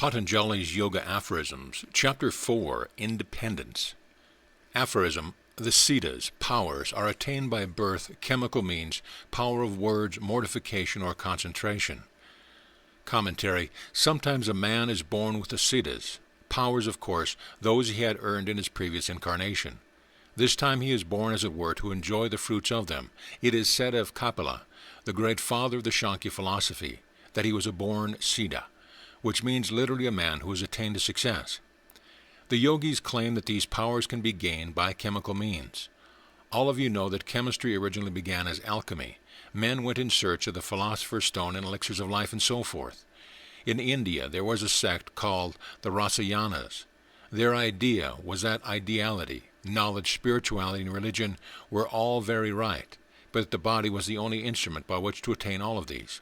Patanjali's Yoga Aphorisms, Chapter 4, Independence. Aphorism: the siddhas, powers, are attained by birth, chemical means, power of words, mortification, or concentration. Commentary: sometimes a man is born with the siddhas, powers, of course, those he had earned in his previous incarnation. This time he is born, as it were, to enjoy the fruits of them. It is said of Kapila, the great father of the Sankhya philosophy, that he was a born siddha, which means literally a man who has attained to success. The yogis claim that these powers can be gained by chemical means. All of you know that chemistry originally began as alchemy. Men went in search of the philosopher's stone and elixirs of life and so forth. In India there was a sect called the Rasayanas. Their idea was that ideality, knowledge, spirituality, and religion were all very right, but that the body was the only instrument by which to attain all of these.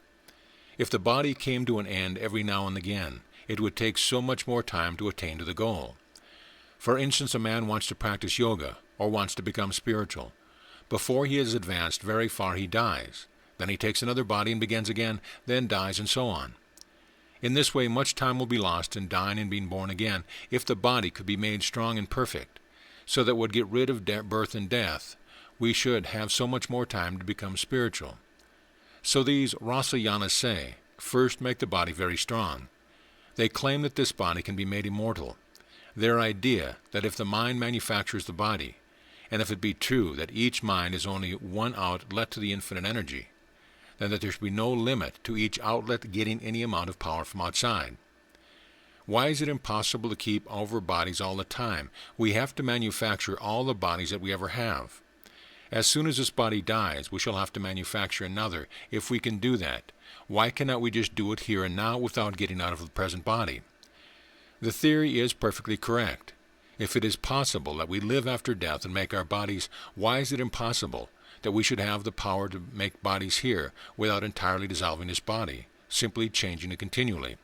If the body came to an end every now and again, it would take so much more time to attain to the goal. For instance, a man wants to practice yoga, or wants to become spiritual. Before he has advanced very far, he dies. Then he takes another body and begins again, then dies, and so on. In this way, much time will be lost in dying and being born again if the body could be made strong and perfect, so that it would get rid of birth and death. We should have so much more time to become spiritual. So these Rasayanas say, first make the body very strong. They claim that this body can be made immortal. Their idea that if the mind manufactures the body, and if it be true that each mind is only one outlet to the infinite energy, then that there should be no limit to each outlet getting any amount of power from outside. Why is it impossible to keep our bodies all the time? We have to manufacture all the bodies that we ever have. As soon as this body dies, we shall have to manufacture another. If we can do that, why cannot we just do it here and now without getting out of the present body? The theory is perfectly correct. If it is possible that we live after death and make our bodies, why is it impossible that we should have the power to make bodies here without entirely dissolving this body, simply changing it continually?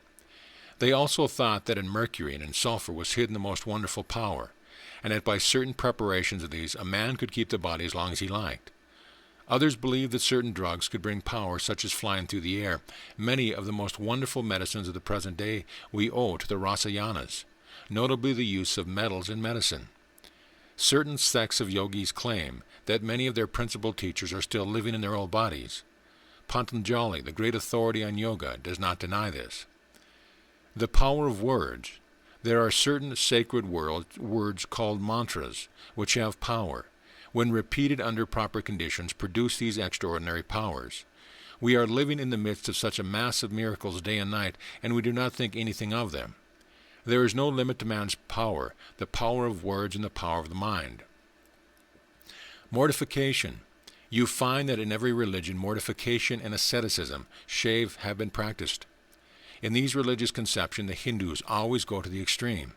They also thought that in mercury and in sulfur was hidden the most wonderful power, and that by certain preparations of these a man could keep the body as long as he liked. Others believed that certain drugs could bring power, such as flying through the air. Many of the most wonderful medicines of the present day we owe to the Rasayanas, notably the use of metals in medicine. Certain sects of yogis claim that many of their principal teachers are still living in their old bodies. Patanjali, the great authority on yoga, does not deny this. The power of words. There are certain sacred words called mantras, which have power. When repeated under proper conditions, produce these extraordinary powers. We are living in the midst of such a mass of miracles day and night, and we do not think anything of them. There is no limit to man's power, the power of words and the power of the mind. Mortification. You find that in every religion, mortification and asceticism, shave, have been practiced. In these religious conceptions, the Hindus always go to the extreme.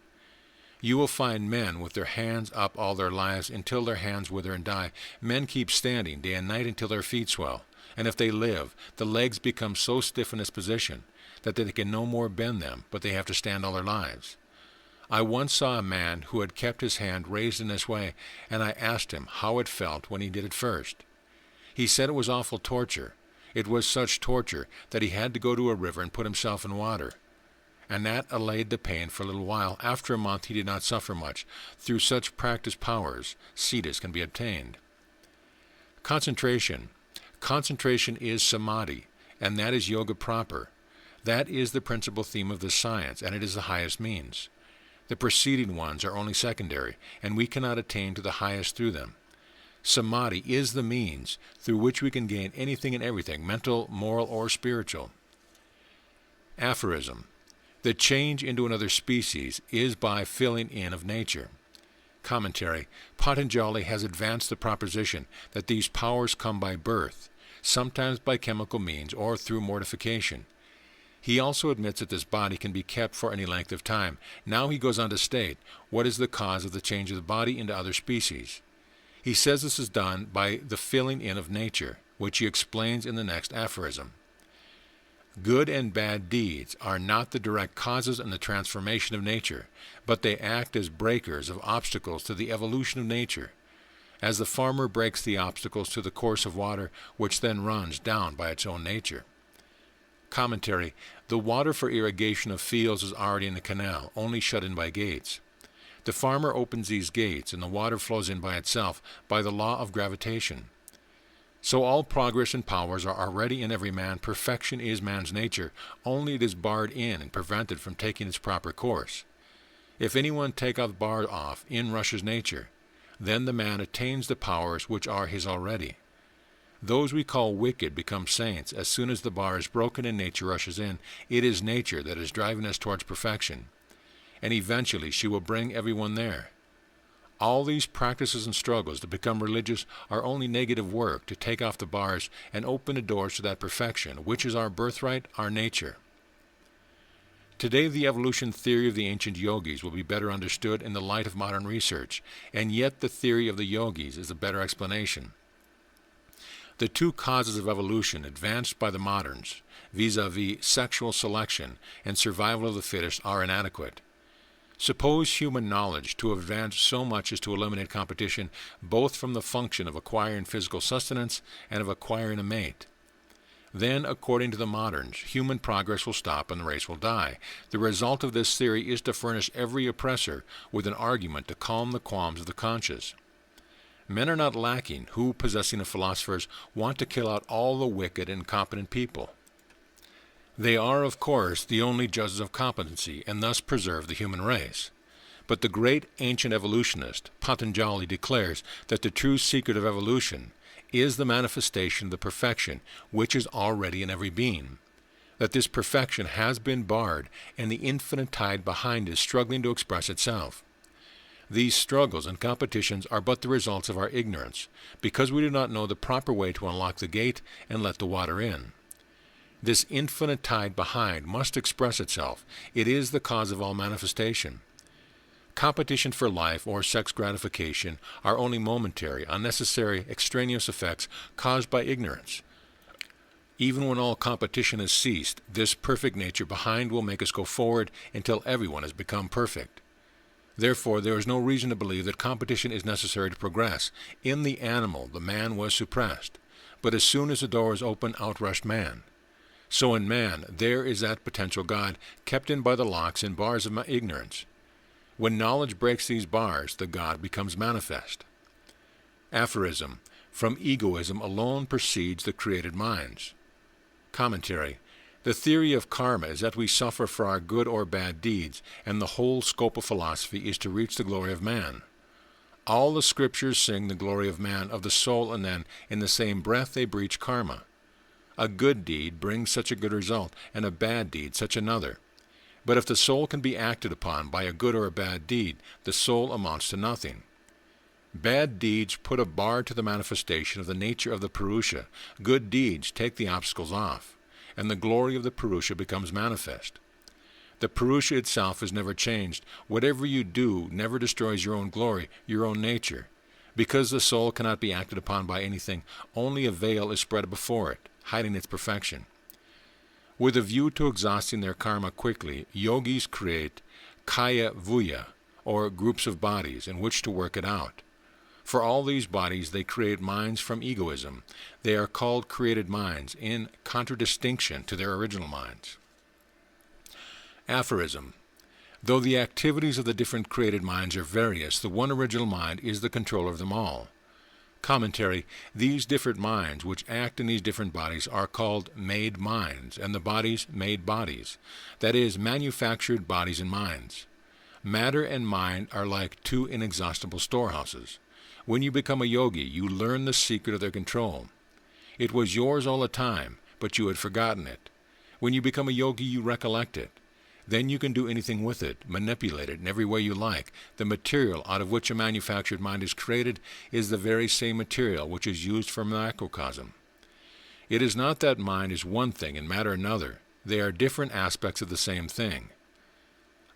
You will find men with their hands up all their lives until their hands wither and die. Men keep standing day and night until their feet swell, and if they live, the legs become so stiff in this position that they can no more bend them, but they have to stand all their lives. I once saw a man who had kept his hand raised in this way, and I asked him how it felt when he did it first. He said it was awful torture. It was such torture that he had to go to a river and put himself in water, and that allayed the pain for a little while. After a month he did not suffer much. Through such practiced powers, siddhas can be obtained. Concentration. Concentration is samadhi, and that is yoga proper. That is the principal theme of this science, and it is the highest means. The preceding ones are only secondary, and we cannot attain to the highest through them. Samadhi is the means through which we can gain anything and everything, mental, moral, or spiritual. Aphorism. The change into another species is by filling in of nature. Commentary. Patanjali has advanced the proposition that these powers come by birth, sometimes by chemical means or through mortification. He also admits that this body can be kept for any length of time. Now he goes on to state what is the cause of the change of the body into other species. He says this is done by the filling in of nature, which he explains in the next aphorism. Good and bad deeds are not the direct causes in the transformation of nature, but they act as breakers of obstacles to the evolution of nature, as the farmer breaks the obstacles to the course of water, which then runs down by its own nature. Commentary: the water for irrigation of fields is already in the canal, only shut in by gates. The farmer opens these gates, and the water flows in by itself, by the law of gravitation. So all progress and powers are already in every man. Perfection is man's nature, only it is barred in and prevented from taking its proper course. If anyone take the bar off, in rushes nature. Then the man attains the powers which are his already. Those we call wicked become saints as soon as the bar is broken and nature rushes in. It is nature that is driving us towards perfection, and eventually she will bring everyone there. All these practices and struggles to become religious are only negative work to take off the bars and open the doors to that perfection, which is our birthright, our nature. Today the evolution theory of the ancient yogis will be better understood in the light of modern research, and yet the theory of the yogis is a better explanation. The two causes of evolution advanced by the moderns, vis-a-vis sexual selection and survival of the fittest, are inadequate. Suppose human knowledge to advance so much as to eliminate competition, both from the function of acquiring physical sustenance and of acquiring a mate. Then, according to the moderns, human progress will stop and the race will die. The result of this theory is to furnish every oppressor with an argument to calm the qualms of the conscience. Men are not lacking who, possessing the philosophers, want to kill out all the wicked and incompetent people. They are, of course, the only judges of competency, and thus preserve the human race. But the great ancient evolutionist, Patanjali, declares that the true secret of evolution is the manifestation of the perfection which is already in every being, that this perfection has been barred, and the infinite tide behind is struggling to express itself. These struggles and competitions are but the results of our ignorance, because we do not know the proper way to unlock the gate and let the water in. This infinite tide behind must express itself. It is the cause of all manifestation. Competition for life or sex gratification are only momentary, unnecessary, extraneous effects caused by ignorance. Even when all competition has ceased, this perfect nature behind will make us go forward until everyone has become perfect. Therefore, there is no reason to believe that competition is necessary to progress. In the animal, the man was suppressed, but as soon as the door is open, out rushed man. So in man, there is that potential God, kept in by the locks and bars of ignorance. When knowledge breaks these bars, the God becomes manifest. Aphorism: from egoism alone proceeds the created minds. Commentary: the theory of karma is that we suffer for our good or bad deeds, and the whole scope of philosophy is to reach the glory of man. All the scriptures sing the glory of man, of the soul, and then, in the same breath, they breach karma. A good deed brings such a good result, and a bad deed such another. But if the soul can be acted upon by a good or a bad deed, the soul amounts to nothing. Bad deeds put a bar to the manifestation of the nature of the Purusha. Good deeds take the obstacles off, and the glory of the Purusha becomes manifest. The Purusha itself is never changed. Whatever you do never destroys your own glory, your own nature. Because the soul cannot be acted upon by anything, only a veil is spread before it, hiding its perfection. With a view to exhausting their karma quickly, yogis create kaya vuya, or groups of bodies, in which to work it out. For all these bodies they create minds from egoism. They are called created minds, in contradistinction to their original minds. Aphorism: though the activities of the different created minds are various, the one original mind is the controller of them all. Commentary: these different minds which act in these different bodies are called made minds, and the bodies made bodies, that is, manufactured bodies and minds. Matter and mind are like two inexhaustible storehouses. When you become a yogi, you learn the secret of their control. It was yours all the time, but you had forgotten it. When you become a yogi, you recollect it. Then you can do anything with it, manipulate it in every way you like. The material out of which a manufactured mind is created is the very same material which is used for macrocosm. It is not that mind is one thing and matter another. They are different aspects of the same thing.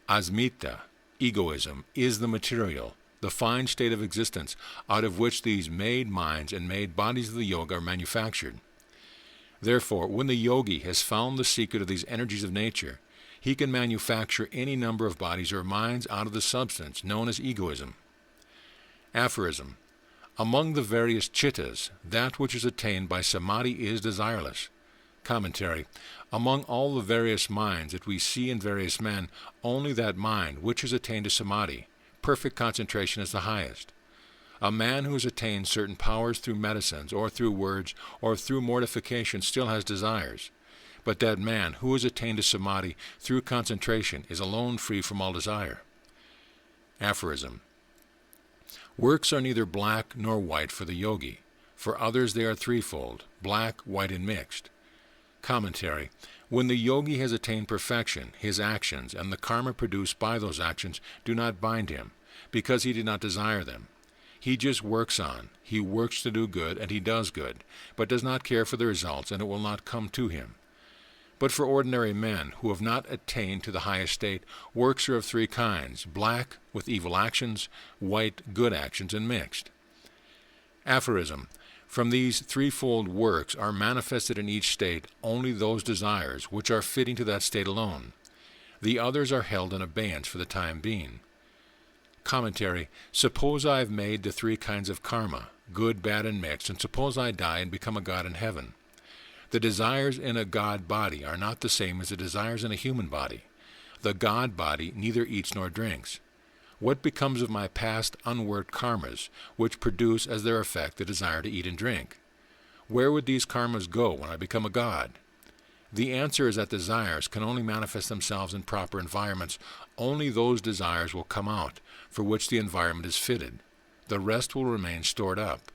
Asmita, egoism, is the material, the fine state of existence, out of which these made minds and made bodies of the yoga are manufactured. Therefore, when the yogi has found the secret of these energies of nature, he can manufacture any number of bodies or minds out of the substance known as egoism. Aphorism: among the various chittas, that which is attained by samadhi is desireless. Commentary. Among all the various minds that we see in various men, only that mind which has attained to samadhi, perfect concentration, is the highest. A man who has attained certain powers through medicines, or through words, or through mortification still has desires. But that man who has attained to samadhi through concentration is alone free from all desire. Aphorism. Works are neither black nor white for the yogi. For others they are threefold, black, white, and mixed. Commentary. When the yogi has attained perfection, his actions and the karma produced by those actions do not bind him, because he did not desire them. He just works on. He works to do good, and he does good, but does not care for the results, and it will not come to him. But for ordinary men who have not attained to the highest state, works are of three kinds: black, with evil actions; white, good actions; and mixed. Aphorism. From these threefold works are manifested in each state only those desires which are fitting to that state alone. The others are held in abeyance for the time being. Commentary. Suppose I have made the three kinds of karma, good, bad, and mixed, and suppose I die and become a god in heaven. The desires in a god body are not the same as the desires in a human body. The god body neither eats nor drinks. What becomes of my past unworked karmas, which produce as their effect the desire to eat and drink? Where would these karmas go when I become a god? The answer is that desires can only manifest themselves in proper environments. Only those desires will come out for which the environment is fitted. The rest will remain stored up.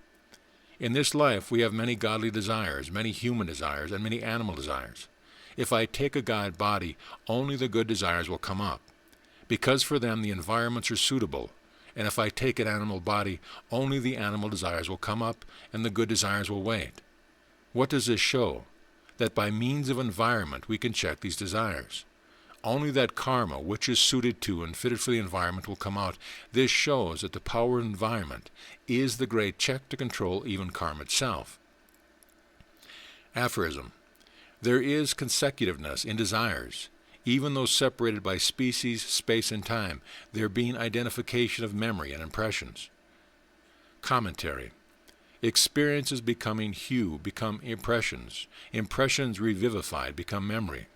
In this life we have many godly desires, many human desires, and many animal desires. If I take a god body, only the good desires will come up, because for them the environments are suitable. And if I take an animal body, only the animal desires will come up, and the good desires will wait. What does this show? That by means of environment we can check these desires. Only that karma which is suited to and fitted for the environment will come out. This shows that the power of environment is the great check to control even karma itself. Aphorism. There is consecutiveness in desires, even though separated by species, space, and time, there being identification of memory and impressions. Commentary. Experiences becoming hue become impressions. Impressions revivified become memory.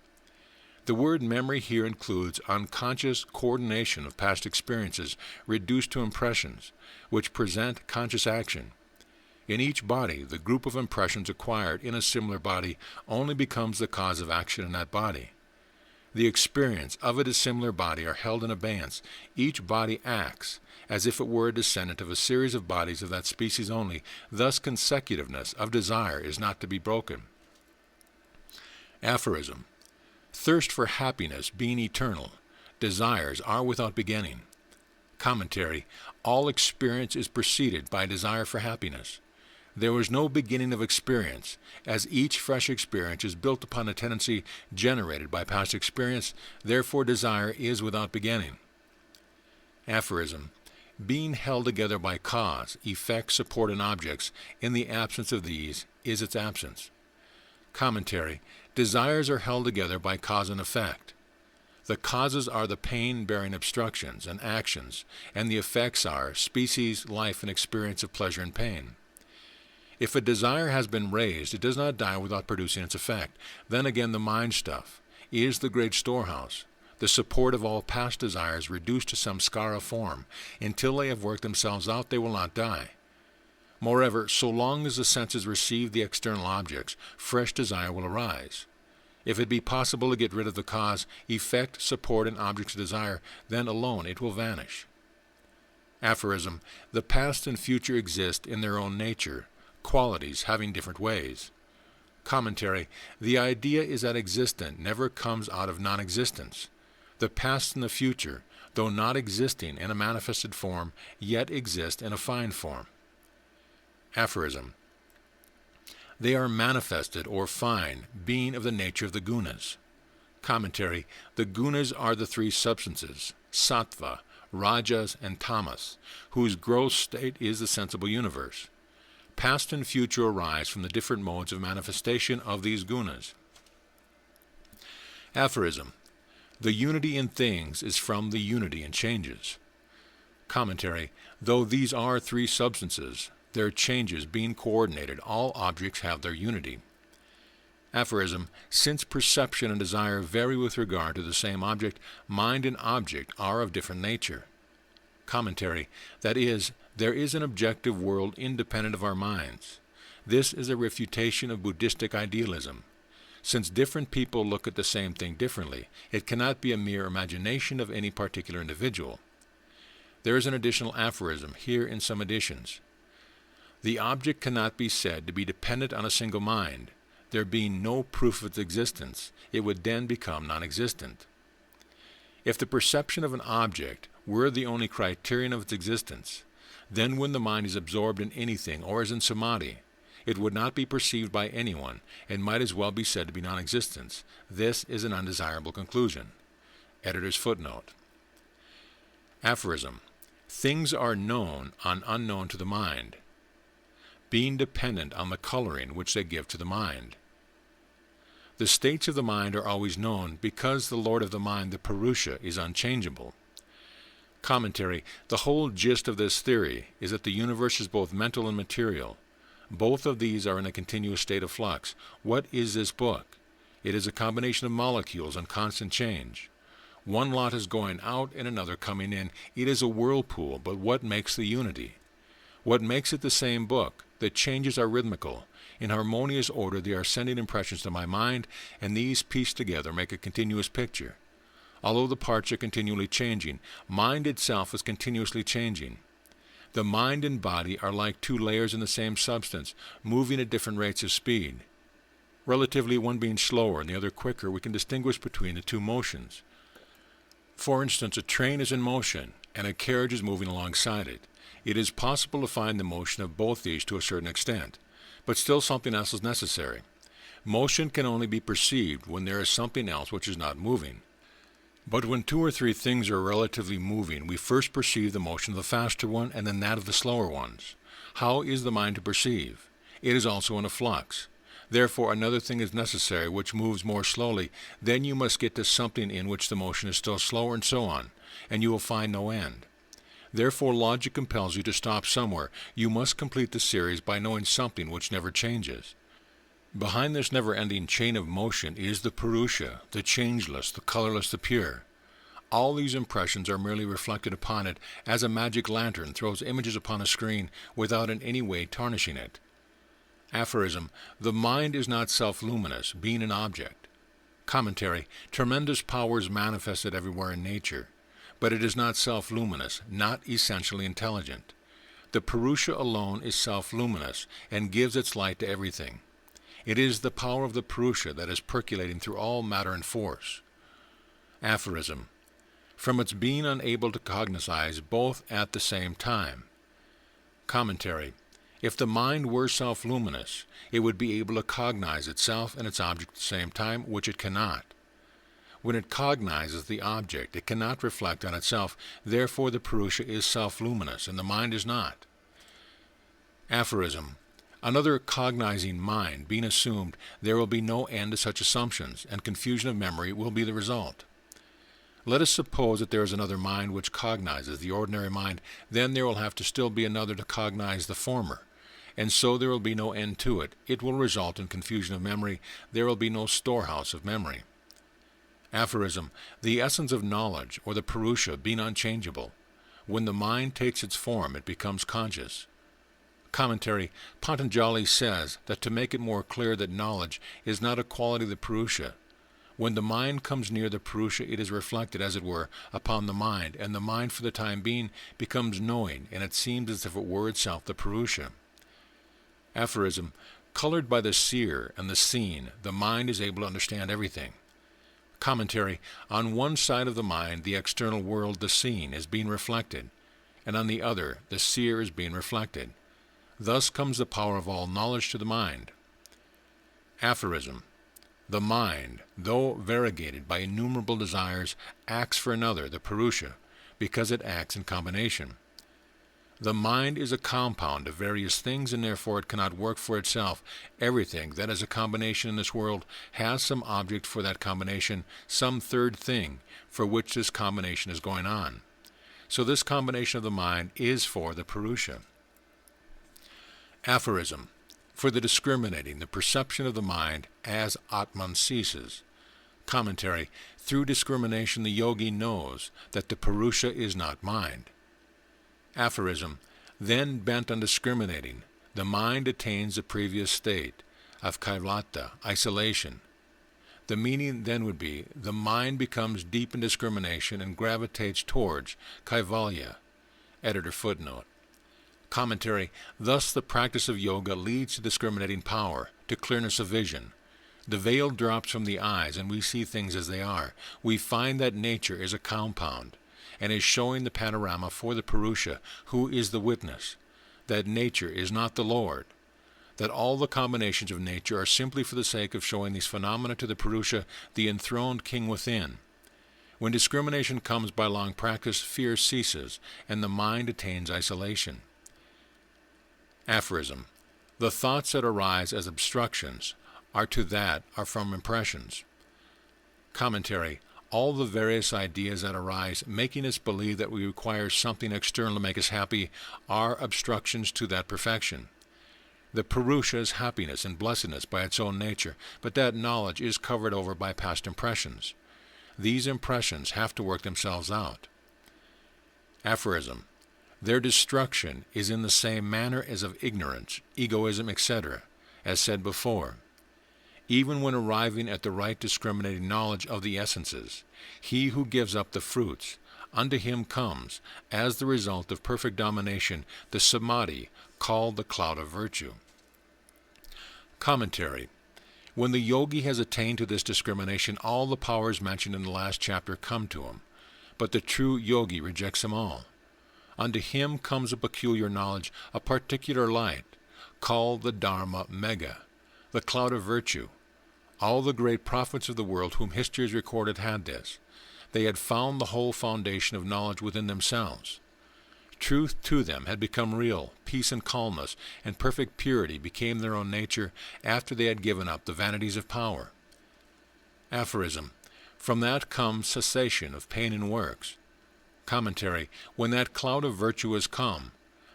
The word memory here includes unconscious coordination of past experiences reduced to impressions, which present conscious action. In each body, the group of impressions acquired in a similar body only becomes the cause of action in that body. The experience of a dissimilar body are held in abeyance. Each body acts as if it were a descendant of a series of bodies of that species only. Thus consecutiveness of desire is not to be broken. Aphorism. Thirst for happiness being eternal, desires are without beginning. Commentary. All experience is preceded by desire for happiness. There was no beginning of experience, as each fresh experience is built upon a tendency generated by past experience, therefore desire is without beginning. Aphorism. Being held together by cause, effect, support, and objects, in the absence of these is its absence. Commentary. Desires are held together by cause and effect. The causes are the pain-bearing obstructions and actions, and the effects are species, life, and experience of pleasure and pain. If a desire has been raised, it does not die without producing its effect. Then again, the mind stuff is the great storehouse, the support of all past desires reduced to some skara form. Until they have worked themselves out, they will not die. Moreover, so long as the senses receive the external objects, fresh desire will arise. If it be possible to get rid of the cause, effect, support, and objects of desire, then alone it will vanish. Aphorism. The past and future exist in their own nature, qualities having different ways. Commentary. The idea is that existent never comes out of non-existence. The past and the future, though not existing in a manifested form, yet exist in a fine form. Aphorism. They are manifested or fine, being of the nature of the gunas. Commentary. The gunas are the three substances, sattva, rajas, and tamas, whose gross state is the sensible universe. Past and future arise from the different modes of manifestation of these gunas. Aphorism. The unity in things is from the unity in changes. Commentary. Though these are three substances, their changes being coordinated, all objects have their unity. Aphorism: since perception and desire vary with regard to the same object, mind and object are of different nature. Commentary: that is, there is an objective world independent of our minds. This is a refutation of Buddhistic idealism. Since different people look at the same thing differently, it cannot be a mere imagination of any particular individual. There is an additional aphorism here in some editions. The object cannot be said to be dependent on a single mind. There being no proof of its existence, it would then become non-existent. If the perception of an object were the only criterion of its existence, then when the mind is absorbed in anything or is in samadhi, it would not be perceived by anyone and might as well be said to be non-existence. This is an undesirable conclusion. Editor's footnote. Aphorism: things are known and unknown to the mind, being dependent on the coloring which they give to the mind. The states of the mind are always known because the Lord of the mind, the Purusha, is unchangeable. Commentary: the whole gist of this theory is that the universe is both mental and material. Both of these are in a continuous state of flux. What is this book? It is a combination of molecules in constant change. One lot is going out and another coming in. It is a whirlpool, but what makes the unity? What makes it the same book? The changes are rhythmical. In harmonious order they are sending impressions to my mind, and these pieced together make a continuous picture. Although the parts are continually changing, mind itself is continuously changing. The mind and body are like two layers in the same substance, moving at different rates of speed. Relatively, one being slower and the other quicker, we can distinguish between the two motions. For instance, a train is in motion, and a carriage is moving alongside it. It is possible to find the motion of both these to a certain extent, but still something else is necessary. Motion can only be perceived when there is something else which is not moving. But when two or three things are relatively moving, we first perceive the motion of the faster one and then that of the slower ones. How is the mind to perceive? It is also in a flux. Therefore another thing is necessary which moves more slowly. Then you must get to something in which the motion is still slower, and so on, and you will find no end. Therefore logic compels you to stop somewhere. You must complete the series by knowing something which never changes. Behind this never-ending chain of motion is the Purusha, the changeless, the colorless, the pure. All these impressions are merely reflected upon it as a magic lantern throws images upon a screen without in any way tarnishing it. Aphorism: the mind is not self-luminous, being an object. Commentary: tremendous power is manifested everywhere in nature, but it is not self-luminous, not essentially intelligent. The Purusha alone is self-luminous and gives its light to everything. It is the power of the Purusha that is percolating through all matter and force. Aphorism: from its being unable to cognize both at the same time. Commentary: if the mind were self-luminous, it would be able to cognize itself and its object at the same time, which it cannot. When it cognizes the object, it cannot reflect on itself. Therefore the Purusha is self-luminous, and the mind is not. Aphorism: another cognizing mind being assumed, there will be no end to such assumptions, and confusion of memory will be the result. Let us suppose that there is another mind which cognizes the ordinary mind, then there will have to still be another to cognize the former, and so there will be no end to it. It will result in confusion of memory. There will be no storehouse of memory. Aphorism: the essence of knowledge, or the Purusha, being unchangeable. When the mind takes its form, it becomes conscious. Commentary: Patanjalis says that to make it more clear that knowledge is not a quality of the Purusha, when the mind comes near the Purusha, it is reflected, as it were, upon the mind, and the mind for the time being becomes knowing, and it seems as if it were itself the Purusha. Aphorism: colored by the seer and the seen, the mind is able to understand everything. Commentary: on one side of the mind, the external world, the seen, is being reflected, and on the other, the seer is being reflected. Thus comes the power of all knowledge to the mind. Aphorism: the mind, though variegated by innumerable desires, acts for another, the Purusha, because it acts in combination. The mind is a compound of various things, and therefore it cannot work for itself. Everything that is a combination in this world has some object for that combination, some third thing for which this combination is going on. So this combination of the mind is for the Purusha. Aphorism: For the discriminating, the perception of the mind as Atman ceases. Commentary. Through discrimination the yogi knows that the Purusha is not mind. Aphorism. Then bent on discriminating, the mind attains the previous state of kaivalya, isolation. The meaning then would be, the mind becomes deep in discrimination and gravitates towards kaivalya. Editor footnote. Commentary. Thus the practice of yoga leads to discriminating power, to clearness of vision. The veil drops from the eyes and we see things as they are. We find that nature is a compound, and is showing the panorama for the Purusha, who is the witness, that nature is not the Lord, that all the combinations of nature are simply for the sake of showing these phenomena to the Purusha, the enthroned king within. When discrimination comes by long practice, fear ceases, and the mind attains isolation. Aphorism. The thoughts that arise as obstructions are from impressions. Commentary. All the various ideas that arise, making us believe that we require something external to make us happy, are obstructions to that perfection. The Purusha is happiness and blessedness by its own nature, but that knowledge is covered over by past impressions. These impressions have to work themselves out. Aphorism. Their destruction is in the same manner as of ignorance, egoism, etc., as said before. Even when arriving at the right discriminating knowledge of the essences, he who gives up the fruits, unto him comes, as the result of perfect domination, the samadhi, called the cloud of virtue. Commentary. When the yogi has attained to this discrimination, all the powers mentioned in the last chapter come to him, but the true yogi rejects them all. Unto him comes a peculiar knowledge, a particular light, called the Dharma Mega, the cloud of virtue. All the great prophets of the world whom history has recorded had this. They had found the whole foundation of knowledge within themselves. Truth to them had become real, peace and calmness, and perfect purity became their own nature after they had given up the vanities of power. Aphorism. From that comes cessation of pain and works. Commentary. When that cloud of virtue has come,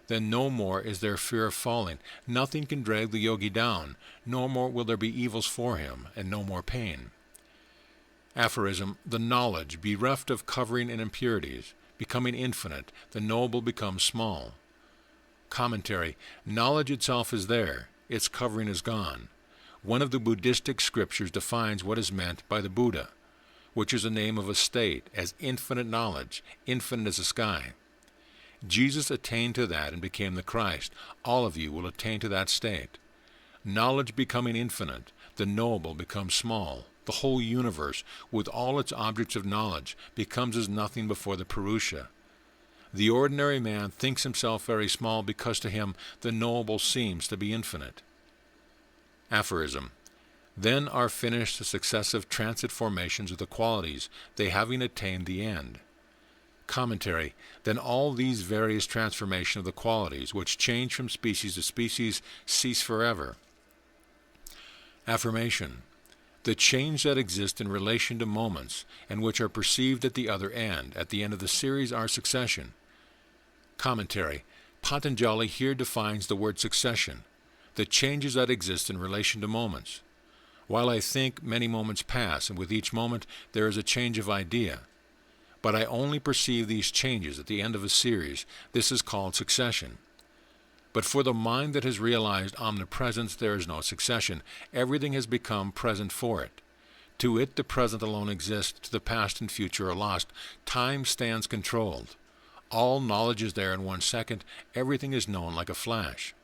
then no more is there fear of falling. Nothing can drag the yogi down, no more will there be evils for him, and no more pain. Aphorism. The knowledge, bereft of covering and impurities, becoming infinite, the noble becomes small. Commentary. Knowledge itself is there, its covering is gone. One of the Buddhistic scriptures defines what is meant by the Buddha, which is the name of a state, as infinite knowledge, infinite as the sky. Jesus attained to that and became the Christ. All of you will attain to that state. Knowledge becoming infinite, the noble becomes small. The whole universe, with all its objects of knowledge, becomes as nothing before the Purusha. The ordinary man thinks himself very small because to him the noble seems to be infinite. Aphorism. Then are finished the successive transit formations of the qualities, they having attained the end. Commentary. Then all these various transformations of the qualities, which change from species to species, cease forever. Affirmation. The change that exists in relation to moments, and which are perceived at the other end, at the end of the series, are succession. Commentary. Patanjali here defines the word succession, the changes that exist in relation to moments. While I think, many moments pass, and with each moment there is a change of idea. But I only perceive these changes at the end of a series. This is called succession. But for the mind that has realized omnipresence, there is no succession. Everything has become present for it. To it the present alone exists, to the past and future are lost. Time stands controlled. All knowledge is there in 1 second. Everything is known like a flash.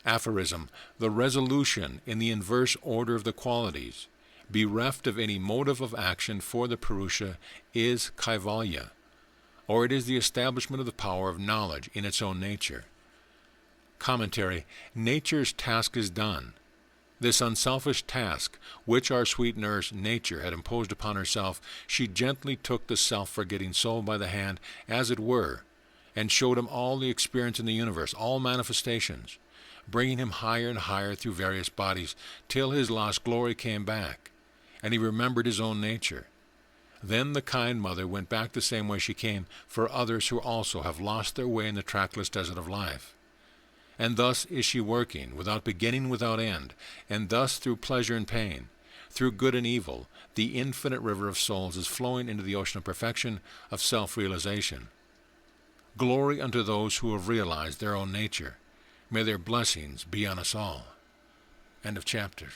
Aphorism. The resolution in the inverse order of the qualities, bereft of any motive of action for the Purusha, is kaivalya, or it is the establishment of the power of knowledge in its own nature. Commentary. Nature's task is done. This unselfish task, which our sweet nurse, Nature, had imposed upon herself, she gently took the self-forgetting soul by the hand, as it were, and showed him all the experience in the universe, all manifestations, bringing him higher and higher through various bodies, till his lost glory came back, and he remembered his own nature. Then the kind mother went back the same way she came, for others who also have lost their way in the trackless desert of life. And thus is she working, without beginning, without end, and thus through pleasure and pain, through good and evil, the infinite river of souls is flowing into the ocean of perfection, of self-realization. Glory unto those who have realized their own nature. May their blessings be on us all. End of chapter.